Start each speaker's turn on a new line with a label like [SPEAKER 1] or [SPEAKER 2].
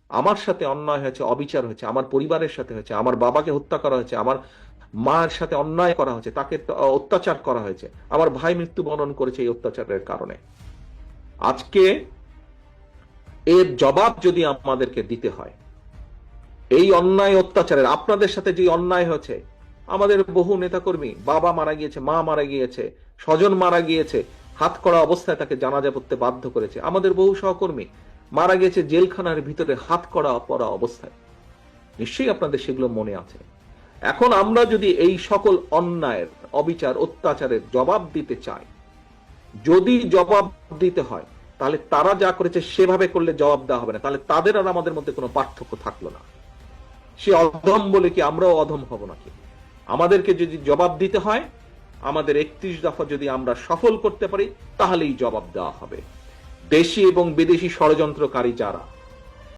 [SPEAKER 1] আমার সাথে অন্যায় হয়েছে, অবিচার হয়েছে, আমার পরিবারের সাথে হয়েছে, আমার বাবাকে হত্যা করা হয়েছে, আমার মায়ের সাথে অন্যায় করা হয়েছে, তাকে অত্যাচার করা হয়েছে, আমার ভাই মৃত্যুবরণ করেছে এই অত্যাচারের কারণে। আজকে এর জবাব যদি আমাদেরকে দিতে হয়, এই অন্যায় অত্যাচারের, আপনাদের সাথে যে অন্যায় হয়েছে, আমাদের বহু নেতাকর্মী, বাবা মারা গিয়েছে, মা মারা গিয়েছে, স্বজন মারা গিয়েছে, হাত করা অবস্থায় তাকে জানাজা পড়তে বাধ্য করেছে, আমাদের বহু সহকর্মী মারা গেছে জেলখানার ভিতরে হাত করা পড়া অবস্থায়। নিশ্চয়ই আপনাদের সেগুলো মনে আছে। এখন আমরা যদি এই সকল অন্যায়ের, অবিচার, অত্যাচারের জবাব দিতে চাই, যদি জবাব দিতে হয়, তাহলে তারা যা করেছে সেভাবে করলে জবাব দেওয়া হবে না, তাহলে তাদের আর আমাদের মধ্যে কোনো পার্থক্য থাকলো না। সে অধম বলে কি আমরাও অধম হব নাকি? আমাদেরকে যদি জবাব দিতে হয়, আমাদের 31 দফা যদি আমরা সফল করতে পারি, তাহলেই জবাব দেওয়া হবে। দেশি এবং বিদেশি ষড়যন্ত্রকারী যারা,